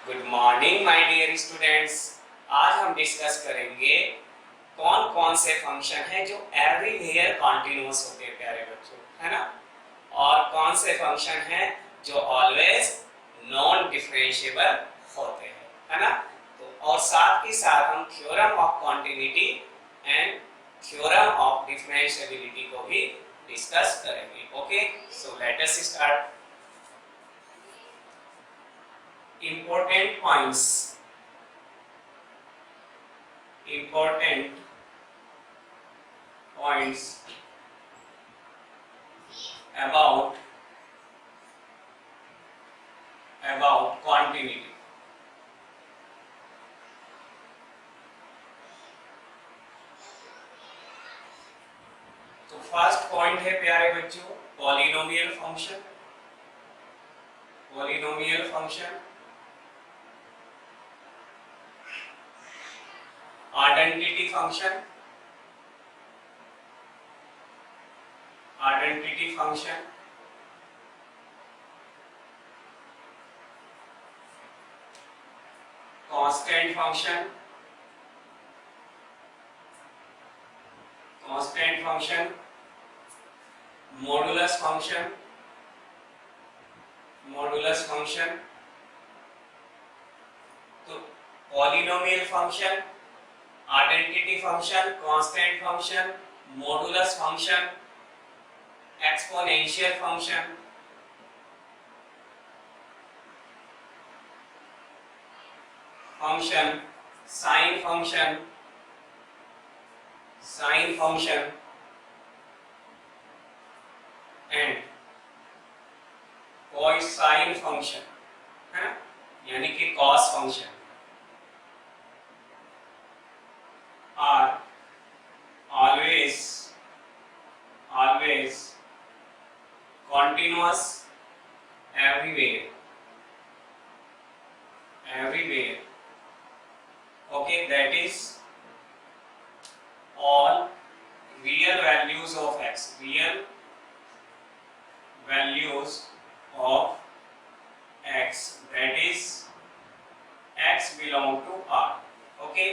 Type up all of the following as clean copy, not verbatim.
Good morning my dear students. आज हम discuss करेंगे कौन कौन से फंक्शन है जो एवरीवेयर कॉन्टिन्यूअस होते हैं प्यारे बच्चों, है ना। और कौन से फंक्शन है जो ऑलवेज नॉन डिफरेंशिएबल होते हैं, है ना। तो और साथ ही साथ हम theorem of continuity and theorem of differentiability को भी डिस्कस करेंगे। Okay, so let us start. important points about continuity। तो फर्स्ट पॉइंट है प्यारे बच्चों polynomial function, identity function, constant function, modulus function. तो polynomial function, identity function, constant function, modulus function, exponential function, sine function and cosine function, है यानी कि cos function are always continuous everywhere। Okay, that is all real values of x, that is x belong to R। okay,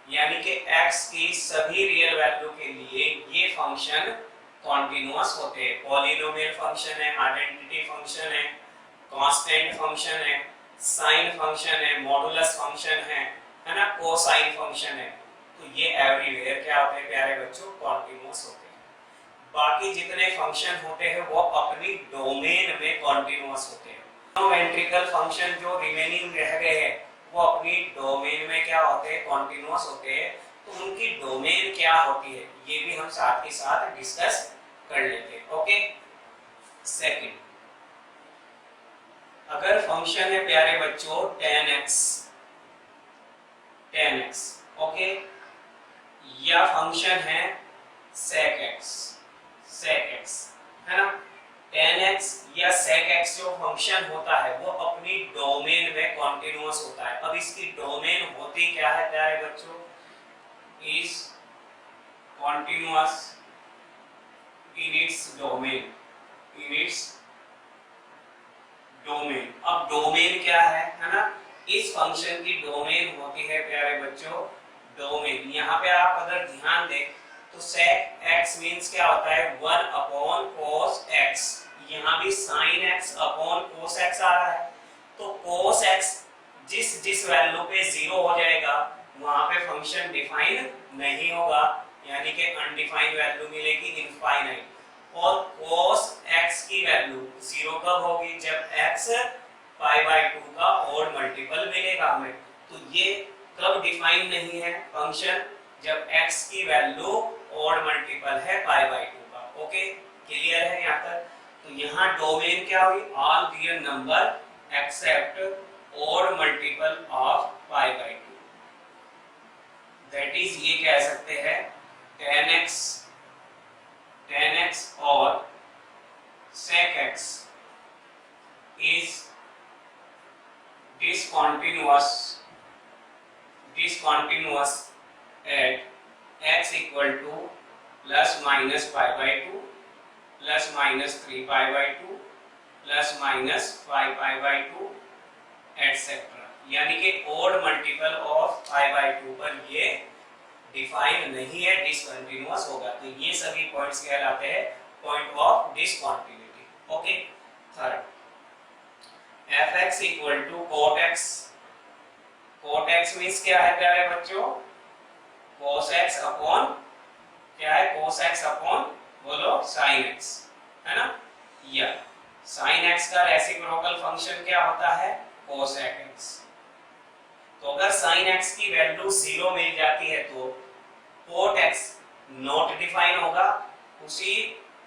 यानी कि x की सभी real value के लिए ये फंक्शन कॉन्टिन्यूअस होते हैं। पॉलिनोमियल फंक्शन है, आइडेंटिटी फंक्शन है, कांस्टेंट फंक्शन है, साइन फंक्शन है, मॉडुलस फंक्शन है ना, कोसाइन फंक्शन है। तो ये एवरीवेयर क्या होते हैं प्यारे बच्चों, कॉन्टिन्यूअस होते हैं। बाकी जितने फंक्शन होते हैं वो अपनी डोमेन में कॉन्टिन्यूअस होते हैं। ट्रिगोनोमेट्रिकल फंक्शन जो रिमेनिंग रह गए हैं वो अपनी डोमेन में क्या होते हैं, कॉन्टिन्यूअस होते हैं। तो उनकी डोमेन क्या होती है ये भी हम साथ ही साथ डिस्कस कर लेते हैं। ओके, सेकंड, अगर फंक्शन है प्यारे बच्चों tan x, ओके, या फंक्शन है sec x, है ना। tan x या sec x जो फंक्शन होता है वो अपनी डोमेन में कॉन्टिन्यूअस होता है। अब इसकी डोमेन होती क्या है प्यारे बच्चों, is continuous in its domain, अब डोमेन क्या है ना। इस फंक्शन की डोमेन होती है प्यारे बच्चों, डोमेन। यहाँ पे आप अगर ध्यान दें तो sec x मींस क्या होता है, 1 अपॉन cos x। यहाँ भी sin x upon cos x आ रहा है। तो cos x जिस वैल्यू पे 0 हो जाएगा वहां पे फंक्शन डिफाइन नहीं होगा, यानी कि अनडिफाइंड वैल्यू मिलेगी, इनफाइनाइट। और cos x की वैल्यू 0 कब होगी, जब x π/2 का और मल्टीपल मिलेगा हमें। तो ये कब डिफाइन नहीं है फंक्शन, जब x की वैल्यू और मल्टीपल है π/2 का। ओके, क्लियर है यहाँ तक। तो यहाँ डोमेन क्या हुई, ऑल रियल नंबर एक्सेप्ट और मल्टीपल ऑफ π/2। दैट इज ये कह सकते हैं tan x और sec x is discontinuous at x equal to plus minus π/2 plus minus 3π/2 plus minus 5π/2 etc. यानी कि odd multiple of pi by 2 पर ये डिफाइन नहीं है, डिसकंटिन्यूअस होगा। तो ये सभी पॉइंट्स कहलाते हैं point of discontinuity. Okay. Third, fx equal to cot x। cot x means क्या है प्यारे बच्चों? cos x अपॉन क्या है? cos x अपॉन बोलो sin x, है ना? या sin x का रेसिप्रोकल फंक्शन क्या होता है? cos x। तो अगर sin x की वैल्यू 0 मिल जाती है तो cot x नॉट डिफाइन होगा। उसी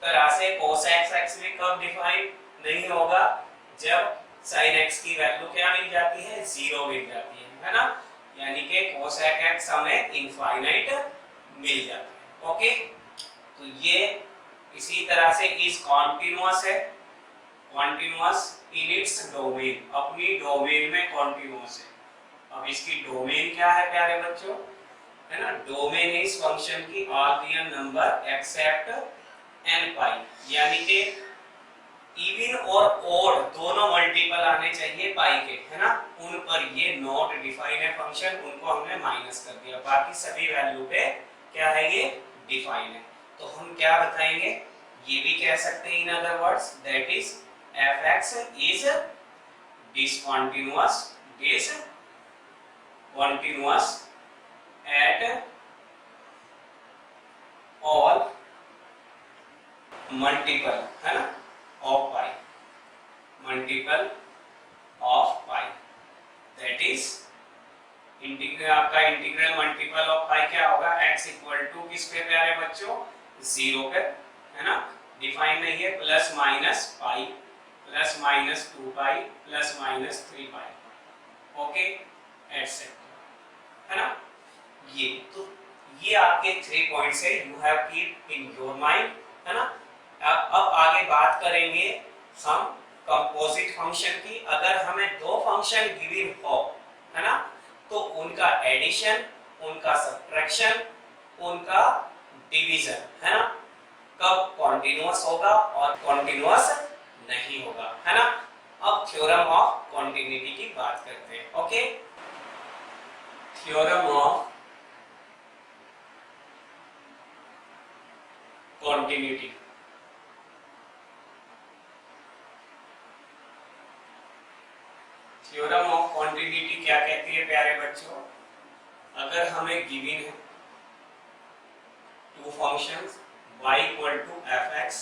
तरह से cos x भी कब डिफाइन नहीं होगा? जब sin x की वैल्यू क्या मिल जाती है? 0 मिल जाती है ना? यानी कि cos x हमें इनफाइनाइट मिल जाता है। ओके। तो ये इसी तरह से इज कॉन्टिन्यूअस है, कॉन्टिन्यूअस इन इट्स डोमेन, अपनी डोमेन में कॉन्टिन्यूअस है। अब इसकी डोमेन क्या है प्यारे बच्चों? है ना? डोमेन इज फंक्शन की all real number except n पाई, यानी कि इवन और ओड दोनों मल्टीपल आने चाहिए पाई के, है ना? उन पर ये नॉट डिफाइन है फंक्शन, उनको हमने माइनस कर दिया, बाकी सभी वैल्यू पे क्या है? ये डिफाइन है। तो हम क्या बताएंगे? ये भी कह सकते हैं in other words that is fx is discontinuous at all multiple, है ना, of pi, multiple of pi, that is integral, आपका इंटीग्रल मल्टीपल ऑफ पाई क्या होगा? x इक्वल टू किस पे प्यारे बच्चों? 0 पे, है ना? डिफाइन नहीं है, plus minus pi, plus minus 2 पाई, प्लस माइनस 3 पाई, ओके, एटसेट्रा, है ना? ये तो ये आपके 3 पॉइंट्स है, you have keep in your mind, है ना? अब आगे बात करेंगे हम कंपोजिट फंक्शन की। अगर हमें दो फंक्शन गिवन हो, है ना, तो उनका एडिशन, उनका सब्ट्रैक्शन, उनका डिवीजन, है ना, कब कॉन्टिन्यूअस होगा और कॉन्टिन्यूअस नहीं होगा, है ना? अब थ्योरम ऑफ कॉन्टिन्यूटी की बात करते हैं। Okay, theorem of continuity. Theorem of continuity क्या कहती है प्यारे बच्चों? अगर हमें गिवन है two functions y equal to fx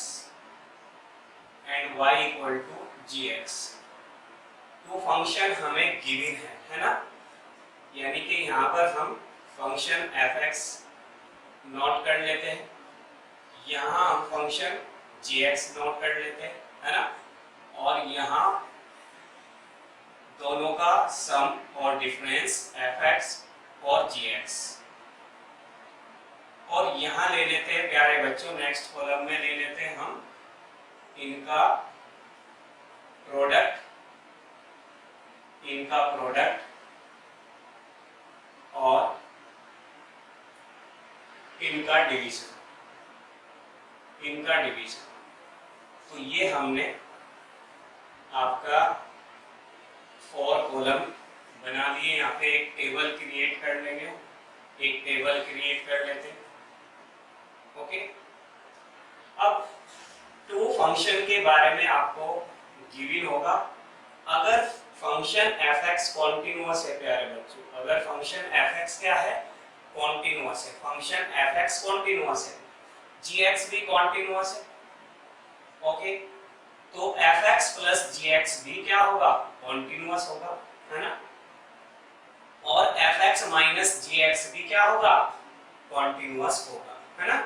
and y equal to gx, two function हमें गिवन है ना? यानी कि यहाँ पर हम फंक्शन fx नोट कर लेते हैं, यहाँ हम फंक्शन gx नोट कर लेते हैं, है ना? और यहाँ दोनों का सम और डिफरेंस fx और gx, और यहाँ ले लेते हैं प्यारे बच्चों, नेक्स्ट कॉलम में ले लेते हैं हम इनका प्रोडक्ट, और इनका डिवीजन, तो ये हमने आपका 4 कॉलम बना लिए। यहाँ पे एक टेबल क्रिएट कर लेंगे, एक टेबल क्रिएट कर लेते हैं। ओके, अब टू फंक्शन के बारे में आपको गिवन होगा। अगर फंक्शन fx कॉन्टिन्यूअस है प्यारे बच्चों, अगर फंक्शन fx क्या है? कॉन्टिन्यूअस है, फंक्शन fx कॉन्टिन्यूअस है, gx भी कॉन्टिन्यूअस है, ओके, तो fx प्लस gx भी क्या होगा? कॉन्टिन्यूअस होगा, है ना? और fx माइनस gx भी क्या होगा? कॉन्टिन्यूअस होगा, है ना?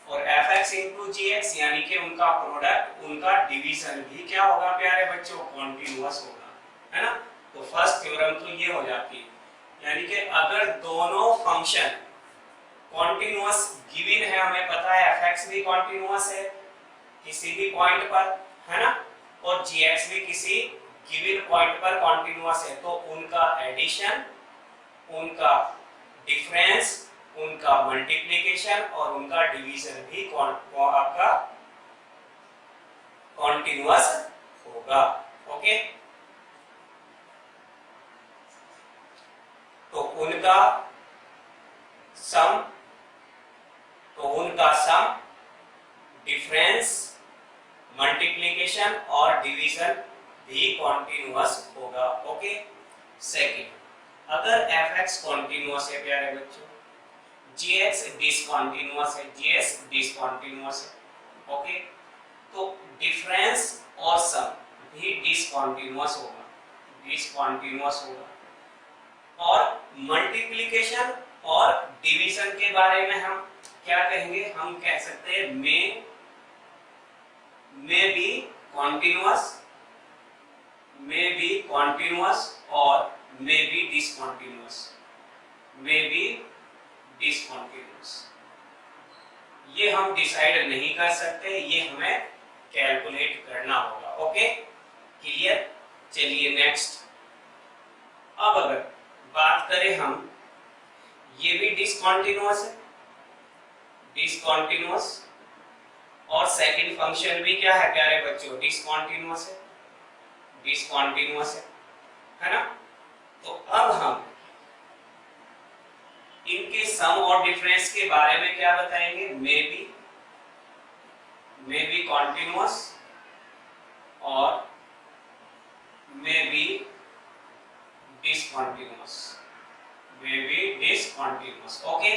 और fx इंटू gx यानी कि उनका प्रोडक्ट, उनका डिवीजन भी क्या होगा प्यारे बच्चों? कॉन्टिन्यूअस होगा, है ना? तो फर्स्ट थ्योरम तो ये हो जाती है, यानी कि अगर दोनों फंक्शन कॉन्टिन्यूअस गिवन है, हमें पता है fx भी कॉन्टिन्यूअस है किसी भी पॉइंट पर, है ना, और gx भी किसी गिवन पॉइंट पर कॉन्टिन्यूअस है, तो उनका एडिशन, उनका डिफरेंस, उनका मल्टीप्लिकेशन और उनका डिवीजन भी आपका कॉन्टिन्यूअस होगा। ओके, मल्टीप्लिकेशन और डिवीजन भी कॉन्टिन्यूअस होगा। ओके। सेकंड, अगर fx कॉन्टिन्यूअस है प्यारे बच्चों, gx डिसकंटीन्यूअस है, gs डिसकंटीन्यूअस है। ओके, तो डिफरेंस और सम भी डिसकंटीन्यूअस होगा, डिसकंटीन्यूअस होगा। और मल्टीप्लिकेशन और डिवीजन के बारे में हम क्या कहेंगे, हम कह सकते हैं may be continuous, may be continuous और may be discontinuous, may be discontinuous. ये हम डिसाइड नहीं कर सकते, ये हमें कैलकुलेट करना होगा। Okay, clear. चलिए नेक्स्ट। अब अगर बात करें हम, ये भी डिसकंटीन्यूअस है, डिसकंटीन्यूअस, और सेकंड फंक्शन भी क्या है प्यारे बच्चों, डिसकंटीन्यूअस है, डिसकंटीन्यूअस है ना। तो अब हम इनके सम और डिफरेंस के बारे में क्या बताएंगे, मे बी कॉन्टिन्यूअस और may be discontinuous, may be discontinuous. Okay,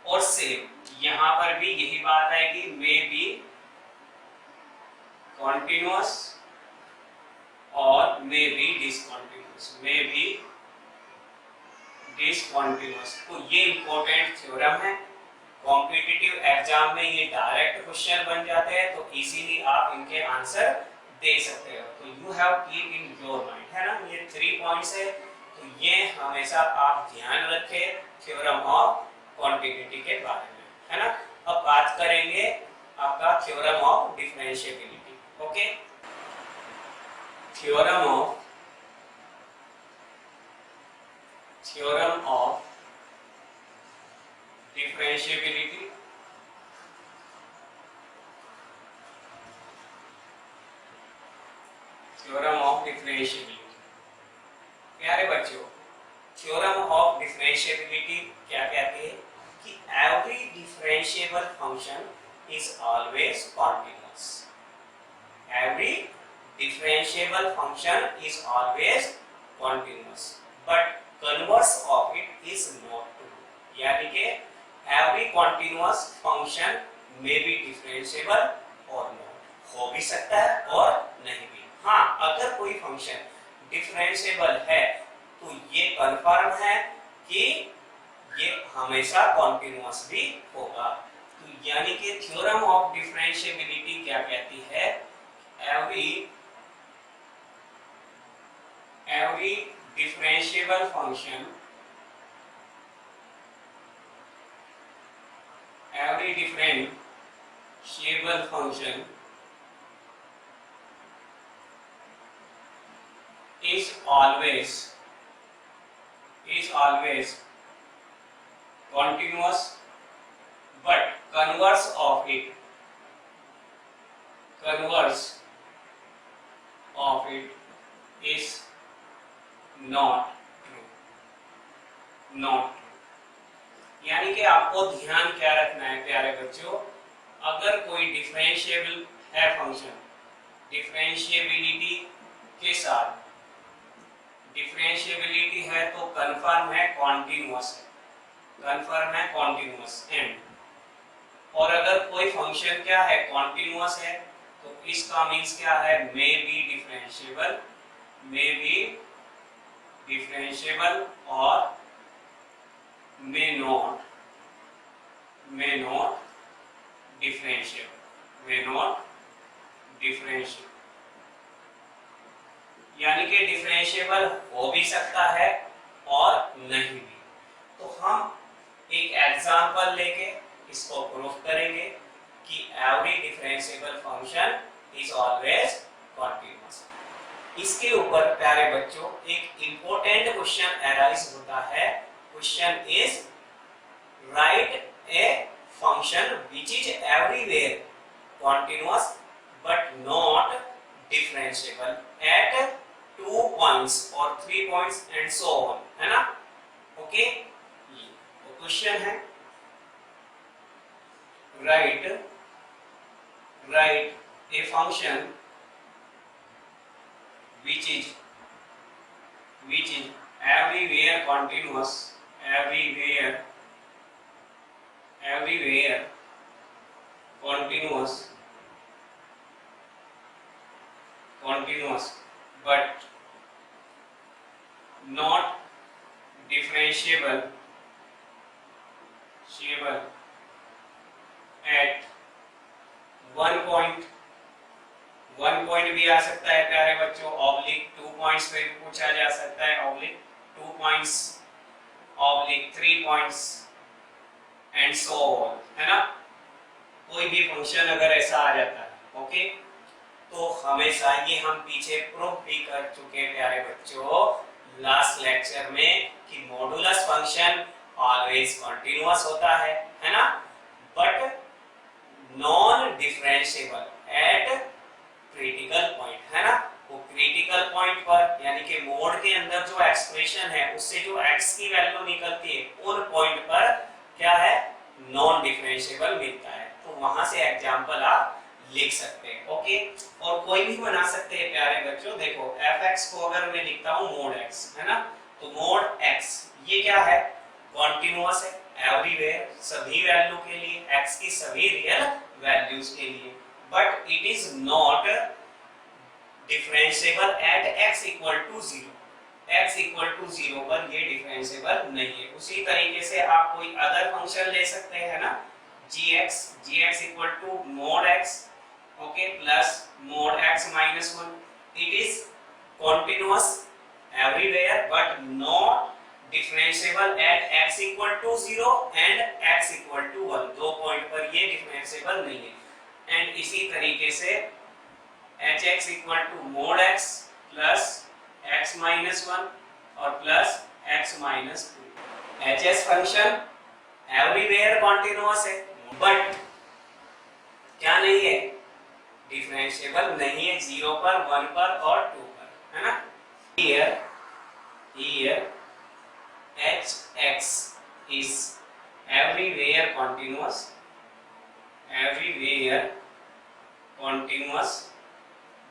और सेम यहां पर भी यही बात आएगी, मे बी कॉन्टिन्यूअस और may be discontinuous, may be discontinuous. तो ये इंपॉर्टेंट थ्योरम है, कॉम्पिटिटिव एग्जाम में ये डायरेक्ट क्वेश्चन बन जाते हैं, तो इजीली आप इनके आंसर दे सकते हो। तो you have keep in your mind, है ना, ये 3 पॉइंट्स है, तो ये हमेशा आप ध्यान रखें थ्योरम ऑफ क्वांटिटी के बारे में, है ना। अब बात करेंगे आपका theorem of differentiability. Okay, theorem of differentiability. Theorem of differentiability, प्यारे बच्चों, थ्योरम ऑफ डिफरेंशिएबिलिटी क्या कहते हैं कि every differentiable function is always continuous, every differentiable function is always continuous but converse of it is not true, यानी कि every continuous function may be differentiable or not, हो भी सकता है और नहीं भी। हाँ, अगर कोई फंक्शन डिफरेंशिएबल है तो ये कन्फर्म है कि ये हमेशा कॉन्टिन्यूअस भी होगा। तो यानी कि थ्योरम ऑफ डिफरेंशिएबिलिटी क्या कहती है, every differentiable function, every differentiable function is always continuous but converse of it is not true, not true। यानी कि आपको ध्यान क्या रखना है प्यारे बच्चों, अगर कोई डिफरेंशिएबल है फंक्शन, डिफरेंशिएबिलिटी के साथ, डिफरेंशिएबिलिटी है तो कंफर्म है कॉन्टिन्यूअस है, कंफर्म है कॉन्टिन्यूअस एंड। और अगर कोई फंक्शन क्या है कॉन्टिन्यूअस है तो इसका मींस क्या है, may be differentiable, may be differentiable और may not differentiable, may not differentiable. यानी कि डिफरेंशिएबल हो भी सकता है और नहीं भी। तो हम एक एग्जांपल लेके इसको प्रूफ करेंगे कि every differentiable function is always continuous. इसके ऊपर प्यारे बच्चों एक इंपॉर्टेंट क्वेश्चन अराइज होता है। Question is right a function which is everywhere continuous but not differentiable eight 2 points or 3 points and so on, है ना। ओके, तो क्वेश्चन है right a function which is everywhere continuous, everywhere continuous but not differentiable at one point भी आ सकता है प्यारे बच्चों, oblique 2 points पे भी पूछा जा सकता है, oblique 2 points, oblique 3 points and so on, है ना। कोई भी फंक्शन अगर ऐसा आ जाता है, ओके, तो हमेशा ये हम पीछे प्रूव भी कर चुके हैं प्यारे बच्चों लास्ट लेक्चर में कि मॉडुलस फंक्शन ऑलवेज कंटीन्यूअस होता है ना, but non differentiable eight critical point, है ना। वो क्रिटिकल पॉइंट पर यानी कि मोड के अंदर जो एक्सप्रेशन है उससे जो x की वैल्यू निकलती है उन पॉइंट पर क्या है, नॉन डिफरेंशिएबल मिलता है। तो वहां से एग्जांपल आप लिख सकते हैं, ओके। और कोई भी बना सकते हैं प्यारे बच्चों। देखो fx को अगर मैं लिखता हूं मोड x, है ना, तो मोड x ये क्या है, कॉन्टिन्यूअस है एवरीवेयर, सभी वैल्यू के लिए, x की सभी रियल वैल्यूज के लिए, but it is not differentiable at x equal to 0, x equal to 0 पर ये डिफरेंशिएबल नहीं है। उसी तरीके से आप कोई अदर फंक्शन ले सकते हैं ना, gx equal to mod x, okay, plus mod x minus 1, it is continuous everywhere but not differentiable at x equal to 0 and x equal to 1, दो पॉइंट पर ये डिफरेंशिएबल नहीं है। एंड इसी तरीके से hx equal to mod x plus x minus 1 और plus x minus 2, hs function everywhere continuous है बट क्या नहीं है, डिफरेंशिएबल नहीं है 0 पर, 1 पर और 2 पर, है ना। here hx is everywhere continuous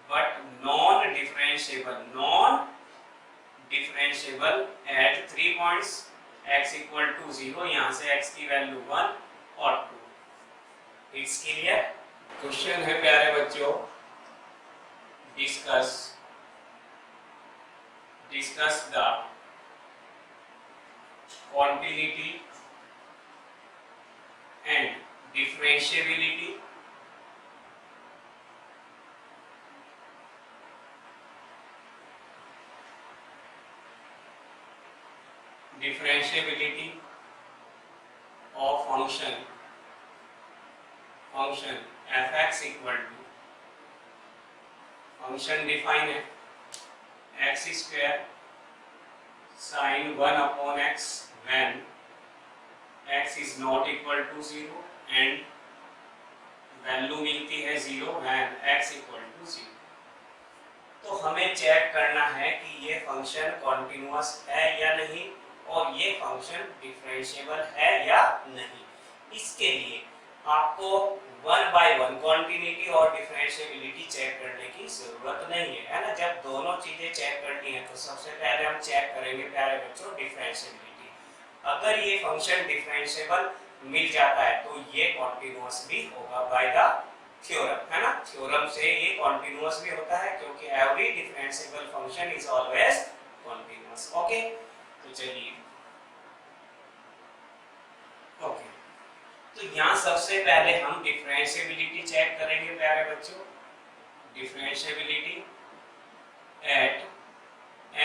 but non differentiable at 3 points x equal to 0, यहाँ से x की वैल्यू 1 और 2। It's clear. क्वेश्चन है प्यारे बच्चों, discuss the continuity and differentiability of function fx equal to, function define है x square sin 1 upon x when x is not equal to 0 and value मिलती है 0 when x equal to 0। तो हमें check करना है कि ये फंक्शन कॉन्टिन्यूअस है या नहीं और ये फंक्शन डिफरेंशिएबल है या नहीं। इसके लिए आपको 1 by 1 कॉन्टिन्यूटी और डिफरेंशिएबिलिटी चेक करने की जरूरत नहीं है ना। जब दोनों चीजें चेक करनी है तो सबसे पहले हम चेक करेंगे प्यारे बच्चों डिफरेंशिएबिलिटी। अगर ये फंक्शन डिफरेंशिएबल मिल जाता है तो ये कॉन्टिन्यूअस भी होगा बाय द थ्योरम, है ना। थ्योरम से ये कॉन्टिन्यूअस भी होता है क्योंकि every differentiable function is always continuous, okay. तो चलिए, ओके, तो यहाँ सबसे पहले हम डिफरेंशिएबिलिटी चेक करेंगे प्यारे बच्चों। Differentiability at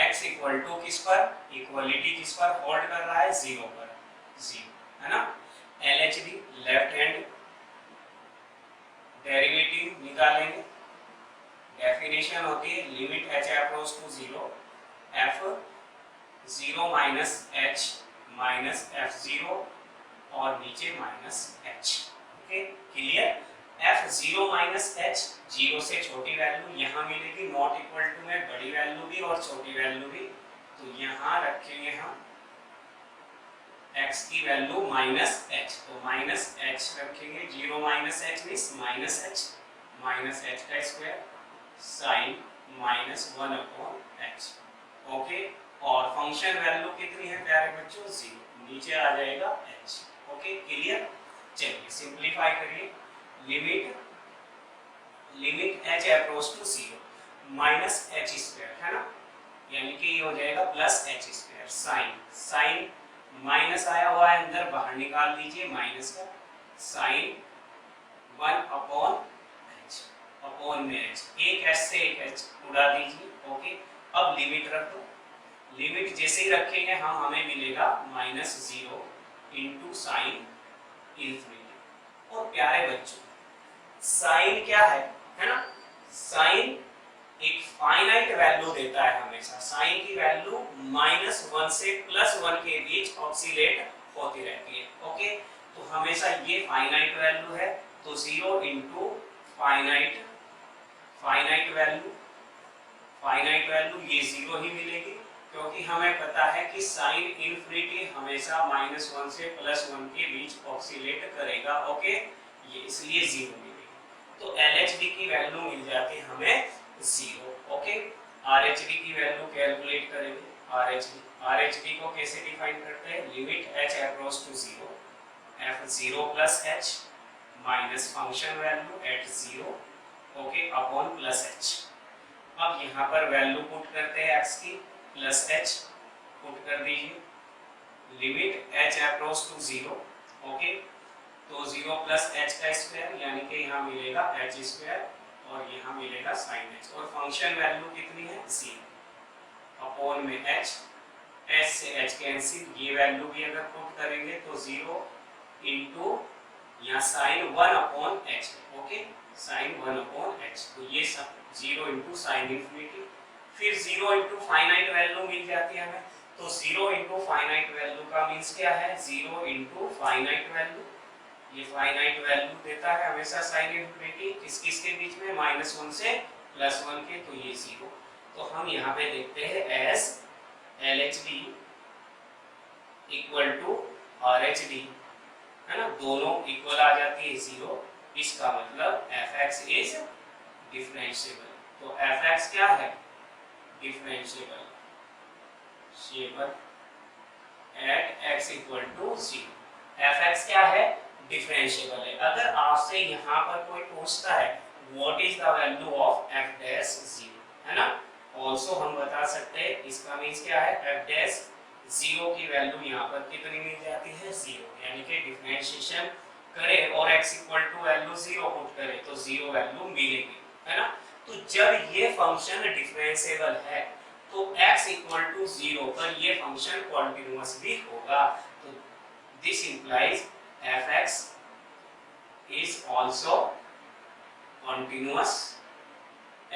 x equal to किस पर, इक्वलिटी किस पर होल्ड कर रहा है, 0 पर, 0, है ना। LHD लेफ्ट हैंड डेरिवेटिव निकालेंगे। डेफिनेशन होती है limit h approach to 0 f 0 minus h minus f0 और नीचे minus h, okay, clear. f0 minus h 0 से छोटी वैल्यू यहाँ मिलेगी, नॉट इक्वल टू में बड़ी वैल्यू भी और छोटी वैल्यू भी, तो यहाँ रखेंगे हम x की वैल्यू माइनस h, तो माइनस h रखेंगे। 0 minus h means minus h minus h का square sine minus 1/h। Okay, और फंक्शन वैल्यू कितनी है प्यारे बच्चों, 0, नीचे आ जाएगा h। Okay, clear. चलिए सिंपलीफाई करिए। Limit h approach to 0 minus h square, है ना, यानी कि ये हो जाएगा plus h square sine minus आया हुआ है अंदर, बाहर निकाल दीजिए माइनस का, साइन 1/h अपॉन में h, एक h से एक h उड़ा दीजिए। ओके, अब लिमिट रख दो। लिमिट जैसे ही रखेंगे हम, हमें मिलेगा -0 इंटू साइन इंफिनिटी। और प्यारे बच्चों, साइन क्या है ना, साइन एक फाइनाइट वैल्यू देता है हमेशा। साइन की वैल्यू -1 से +1 के बीच ऑक्सीलेट होती रहती है। ओके, तो हमेशा ये फाइनाइट वैल्यू है, तो 0 इंटू फाइनाइट वैल्यू ये 0 ही मिलेगी, क्योंकि हमें पता है कि साइन इनफिनिटी हमेशा -1 से +1 के बीच ऑक्सीलेट करेगा। ओके, ये इसलिए 0 मिलेगी। तो LHD की वैल्यू मिल जाती है हमें 0। ओके, RHD की वैल्यू कैलकुलेट करेंगे। RHD को कैसे डिफाइन करते हैं, limit h approach to 0 f0 plus h minus function value at 0, okay, upon plus h। अब यहाँ पर वैल्यू पुट करते हैं x की, प्लस h पुट कर दीजिए, limit h approach to 0, okay, तो 0 प्लस h का स्क्वायर, यानी कि यहाँ मिलेगा h स्क्वायर और यहाँ मिलेगा साइन h, और फंक्शन वैल्यू कितनी है, 0 अपॉन में h से h कैंसिल, ये वैल्यू भी अगर पुट करेंगे तो 0 इंटू यहाँ sign 1/h, okay, sign 1/h, तो ये 0 इंटू साइन इंफिनिटी, फिर 0 इंटू फाइनाइट वैल्यू मिल जाती है हमें। तो 0 इंटू फाइनाइट वैल्यू का मीन्स क्या है, 0 इंटू फाइनाइट वैल्यू, ये फाइनाइट वैल्यू देता है हमेशा साइन इंफिनिटी, किसके बीच में, -1 से +1 के, तो ये 0। तो हम यहाँ पे देखते हैं as LHD equal to RHD, है ना, दोनों इक्वल आ जाती है 0, इसका मतलब fx इज डिफरेंशिएबल। तो fx क्या है, differentiable at x equal to 0। fx क्या है, डिफरेंशिएबल है। अगर आपसे यहाँ पर कोई पूछता है what is the value of f dash 0, है ना, ऑल्सो हम बता सकते हैं, इसका मीन्स क्या है, f डैश 0 की वैल्यू यहाँ पर कितनी मिल जाती है, 0, यानी कि डिफरेंशिएशन करें और x equal to value 0 put करें तो 0 वैल्यू मिलेगी, है ना। तो जब ये फंक्शन डिफरेंशिएबल है तो x इक्वल टू 0 पर ये फंक्शन कॉन्टिन्यूअस भी होगा। तो this implies fx is also continuous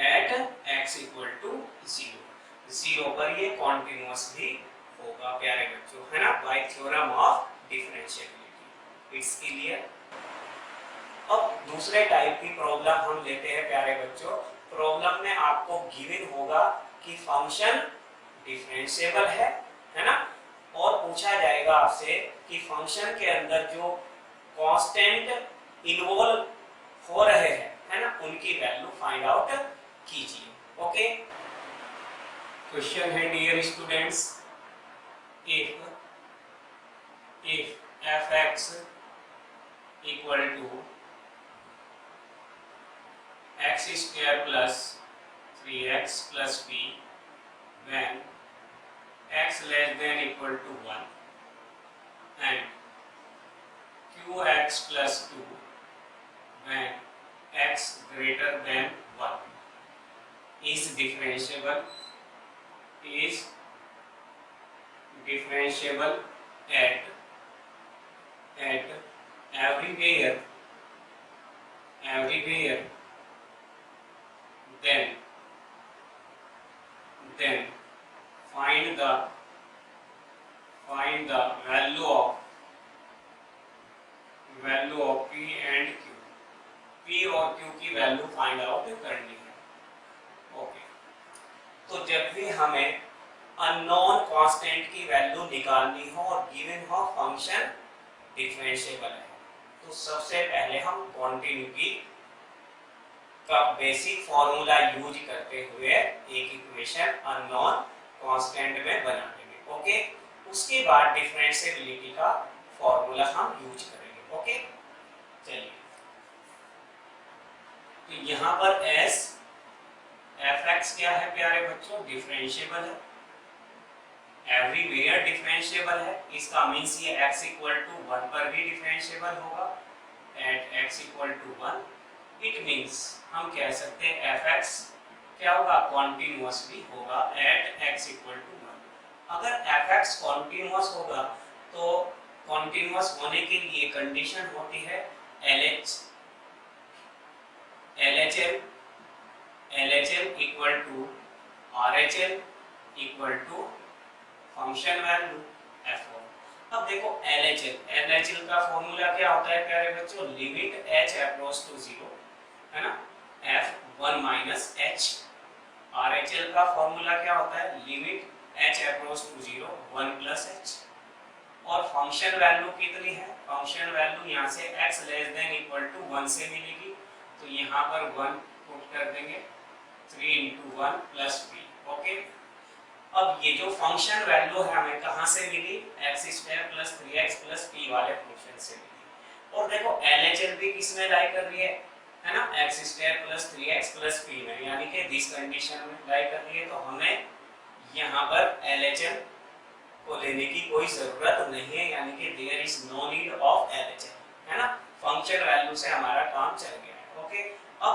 at x equal to 0, 0 पर ये कॉन्टिन्यूअस भी होगा प्यारे बच्चों, है ना, bye theorem of differentiability. It's clear. अब दूसरे टाइप की प्रॉब्लम हम लेते हैं प्यारे बच्चों। प्रॉब्लम में आपको गिवन होगा कि फंक्शन डिफरेंशिएबल है ना, और पूछा जाएगा आपसे कि फंक्शन के अंदर जो कांस्टेंट इन्वॉल्व हो रहे हैं, है ना, उनकी वैल्यू फाइंड आउट कीजिए। ओके, क्वेश्चन है dear students, if fx equal to x square plus 3x plus b when x less than equal to 1 and qx plus 2 when x greater than 1 is differentiable at everywhere then find the value of p and q, p और q की value find out करनी है। Okay, तो जब भी हमें unknown constant की value निकालनी हो और गिवन हो फंक्शन डिफरेंशिएबल है, तो सबसे पहले हम का बेसिक फॉर्मूला यूज करते हुए एक इक्वेशन अननोन कांस्टेंट में बना देंगे। ओके, उसके बाद डिफरेंशिएबिलिटी का फॉर्मूला हम यूज करेंगे। ओके, चलिए, तो यहाँ पर s fx क्या है प्यारे बच्चों, डिफरेंशिएबल है, एवरीवेयर डिफरेंशिएबल है। इसका मींस ये x इक्वल टू 1 पर भी डिफरेंशिएबल होगा। At x equal to 1 it means हम कह सकते हैं fx क्या होगा, कॉन्टिन्यूअस भी होगा एट x इक्वल टू 1। अगर fx कॉन्टिन्यूअस होगा तो कॉन्टिन्यूअस होने के लिए कंडीशन होती है LHL equal to RHL equal to function value f1। अब देखो LHL का फॉर्मूला क्या होता है प्यारे बच्चों, लिमिट h अप्रोच टू 0 है ना, f1 माइनस h। RHL का फॉर्मूला क्या होता है, limit h approach to 0 1 plus h। और फंक्शन वैल्यू कितनी है, फंक्शन वैल्यू यहाँ से x less than equal to 1 से मिलेगी, तो यहाँ पर 1 पुट कर देंगे, 3 into 1 प्लस p। ओके, अब ये जो फंक्शन वैल्यू है हमें कहाँ से मिली, x square plus 3x plus p वाले फंक्शन से मिली। और देखो LHL भी किसमें लाई कर रही है ना, x square plus 3x plus p में, यानी कि दिस कंडीशन में लाई कर रही है। तो हमें यहाँ पर LHL को लेने की कोई जरूरत नहीं है, यानी कि there is no need of LHL, है ना, फंक्शन वैल्यू से हमारा काम चल गया है। ओके, अब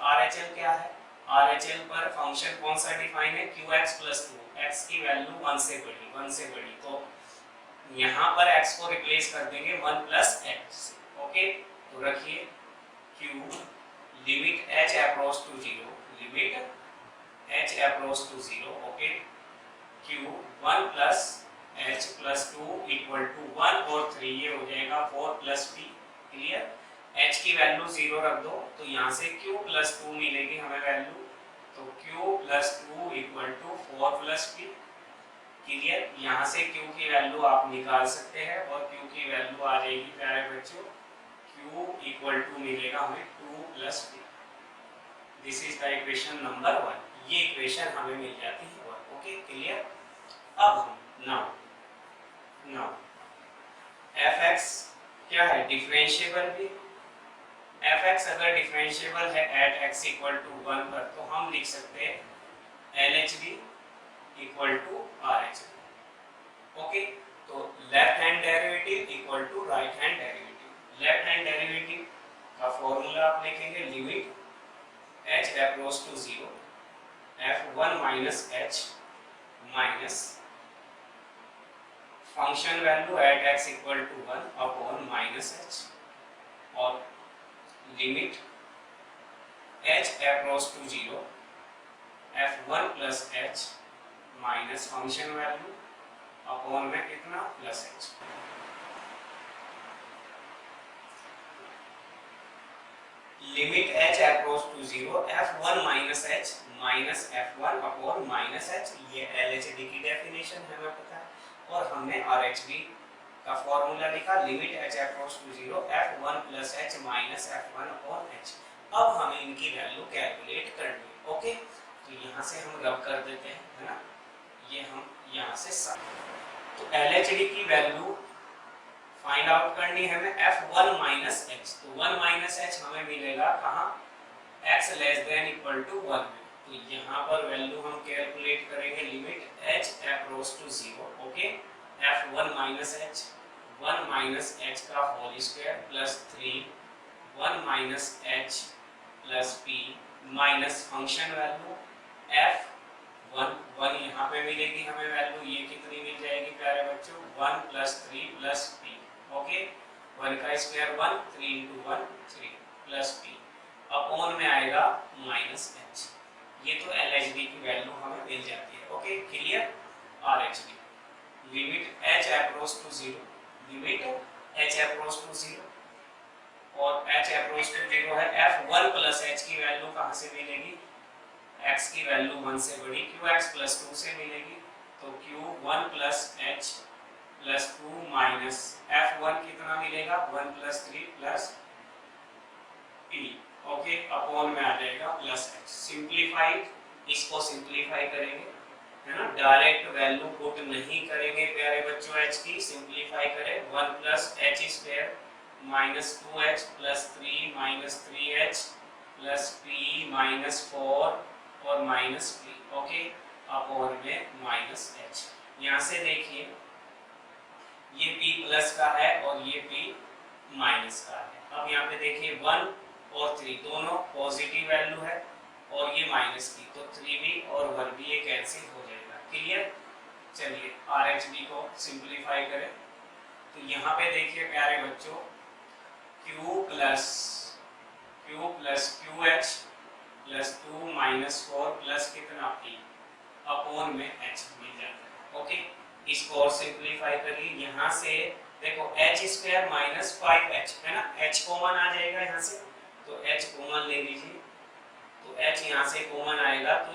RHL क्या है, RHL पर फंक्शन कौन सा डिफाइन है, qx प्लस 2, x की वैल्यू 1 से बड़ी, तो यहाँ पर x को रिप्लेस कर देंगे 1 प्लस x। ओके, तो रखिए q limit h approach to 0, limit h approach to 0। Okay, q 1 plus h plus 2 equal to 1 और 3, ये हो जाएगा 4 प्लस p। क्लियर, h की वैल्यू 0 रख दो, तो यहाँ से q प्लस 2 मिलेगी हमें वैल्यू, तो q plus 2 equal to 4 plus p। Clear, यहाँ से q की वैल्यू आप निकाल सकते हैं और q की वैल्यू आ जाएगी प्यारे बच्चों, q इक्वल टू मिलेगा हमें 2 plus p। This is the equation number 1, ये इक्वेशन हमें मिल जाती है 1। Okay, clear. अब हम नाउ fx क्या है, डिफरेंशिएबल भी। fx अगर डिफरेंशिएबल है एट x इक्वल टू 1 पर, तो हम लिख सकते हैं LHB equal to RHB। Okay, तो left hand derivative equal to right hand derivative. Left hand derivative का फॉर्मूला आप लिखेंगे, limit h approach to 0 f1 minus h minus function value at x equal to 1 upon minus h, और limit h approach to 0 f1 plus h minus function value upon में कितना, plus h। Limit h approach to 0 f1 minus h minus f1 upon minus h, ये LHD की definition है, हमें पता है। और हमने RHB का फॉर्मूला लिखा, limit h approach to 0 f1 plus h minus f1 upon h। अब हमें इनकी वैल्यू कैलकुलेट करनी है। ओके, तो यहाँ से हम रब कर देते हैं, है ना, ये हम यहाँ से तो LHD की वैल्यू फाइंड आउट करनी है हमें, f1 माइनस h, तो 1 माइनस h हमें मिलेगा कहाँ, x less than equal to 1 में। तो यहाँ पर वैल्यू हम कैलकुलेट करेंगे, limit h approach to 0। Okay, f1 minus h, 1 minus h का whole square plus 3 1 minus h plus p minus function value f1 यहाँ पे मिलेगी हमें वैल्यू, ये कितनी मिल जाएगी प्यारे बच्चों, 1 प्लस 3 प्लस p। ओके, 1 का square 1, 3 into 1 3 plus p upon में आएगा माइनस h। ये तो LHD की वैल्यू हमें मिल जाती है। Okay, clear. RHD limit h approach to 0, limit h approach to 0 और h अप्रोच टू 0 है, f1 प्लस h की वैल्यू कहाँ से मिलेगी, x की वैल्यू 1 से बड़ी, qx प्लस 2 से मिलेगी, तो q1 plus h plus 2 minus f1 कितना मिलेगा, 1 plus 3 plus p। Okay, upon में आ जाएगा प्लस एच। सिंप्लीफाइड, इसको सिंप्लीफाई करेंगे, है ना, डायरेक्ट वैल्यू पुट नहीं करेंगे प्यारे बच्चों एच की, सिंप्लीफाई करें 1 plus H square minus 2h plus 3 minus 3h plus p minus 4 और माइनस p। ओके, अपॉन में माइनस एच। यहाँ से देखिए ये p प्लस का है और ये p माइनस का है। अब यहाँ पे देखिए 1 और 3 दोनों पॉजिटिव वैल्यू है और ये माइनस की, तो 3b और 1b ये कैंसिल हो जाएगा। क्लियर? चलिए RHD को सिंप्लीफाई करें तो यहाँ पे देखिए प्यारे बच्चों q plus QH plus 2 minus 4 plus कितना p अपॉन में h मिल जाता है। ओके, इसको और सिंप्लीफाई करिए। यहाँ से देखो h स्क्वायर माइनस 5h है ना, h कॉमन आ जाएगा यहाँ से, तो h कॉमन ले लीजिए, तो h यहाँ से कॉमन आएगा तो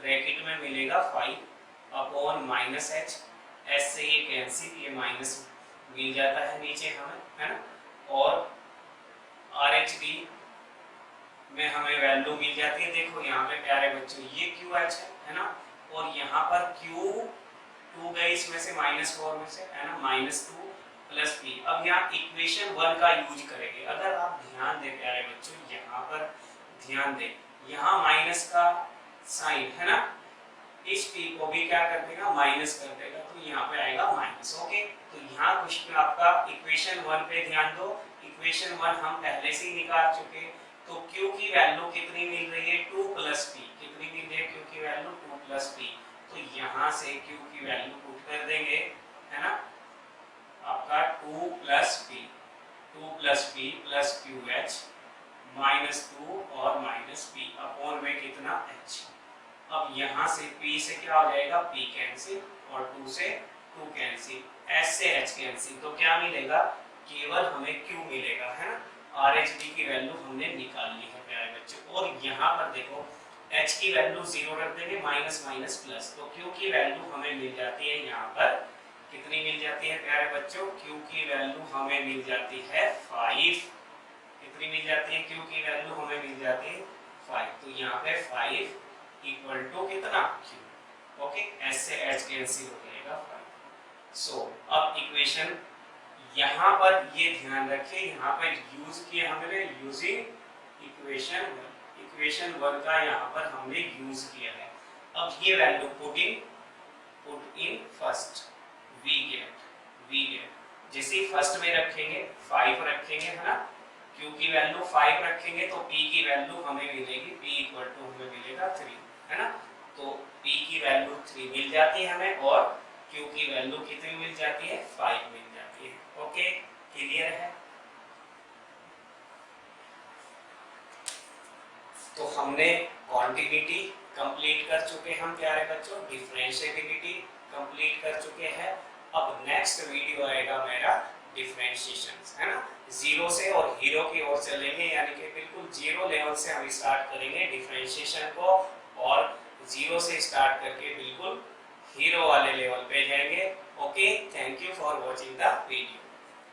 ब्रैकेट में मिलेगा 5 अपॉन माइनस h, h से ये कैंसिल, ये माइनस मिल जाता है नीचे हमें, है ना, और RHD में हमें वैल्यू मिल जाती है। देखो यहाँ पे प्यारे बच्चों ये QH है ना, और यहाँ पर Q2 गई इसमें से -4 में से, है ना, -2 प्लस p। अब यहाँ इक्वेशन 1 का यूज करेंगे। अगर आप ध्यान दें प्यारे बच्चों, यहाँ पर ध्यान दें, यहाँ माइनस का साइन है ना, इस p को भी क्या कर देगा, माइनस कर देगा, तो यहाँ पे आएगा माइनस। ओके, तो यहाँ कुछ आपका इक्वेशन 1 पे ध्यान दो। इक्वेशन 1 हम पहले से ही निकाल चुके, तो q की वैल्यू कितनी मिल रही है, 2 प्लस p। कितनी मिल रही है q की वैल्यू, 2 प्लस p। तो यहाँ से q की वैल्यू पुट कर देंगे, है ना, आपका 2 प्लस p प्लस QH -2 और माइनस p अपॉन में कितना h। अब यहाँ से p से क्या हो जाएगा, p कैंसिल और 2 से 2 कैंसिल, h से h कैंसिल, तो क्या मिलेगा, केवल हमें q मिलेगा, है ना। RHD की वैल्यू हमने निकाल ली है प्यारे बच्चों। और यहाँ पर देखो h की वैल्यू 0 रख देंगे, माइनस माइनस प्लस, तो q की वैल्यू हमें मिल जाती है यहाँ पर कितनी मिल जाती है प्यारे बच्चों, q की वैल्यू हमें मिल जाती है 5। कितनी मिल जाती है, q की वैल्यू हमें मिल जाती है 5। तो यहाँ पे 5 इक्वल टू कितना, q। ओके, s से h कैंसिल हो जाएगा 5। सो अब इक्वेशन यहाँ पर ये ध्यान रखिए, यहाँ पर यूज किए हमने यूजिंग इक्वेशन 1 का यहाँ पर हमने यूज किया है। अब ये value put in first, we get जैसे फर्स्ट में रखेंगे 5 रखेंगे, है ना, q की वैल्यू 5 रखेंगे तो p की वैल्यू हमें मिलेगी, p इक्वल टू हमें मिलेगा 3, है ना, तो p की वैल्यू 3 मिल जाती है हमें और q की वैल्यू कितनी मिल जाती है, 5 मिल जाती है। ओके, क्लियर है? तो हमने कॉन्टिग्यूटी कंप्लीट कर चुके हम प्यारे बच्चों, डिफरेंशिएबिलिटी कंप्लीट कर चुके हैं। अब नेक्स्ट वीडियो आएगा मेरा डिफरेंशिएशन, है ना, जीरो से और हीरो की ओर चलेंगे, यानी कि बिल्कुल जीरो लेवल से हम स्टार्ट करेंगे डिफरेंशिएशन को और जीरो से स्टार्ट करके बिल्कुल हीरो वाले लेवल पे जाएंगे। Okay, thank you for watching the video.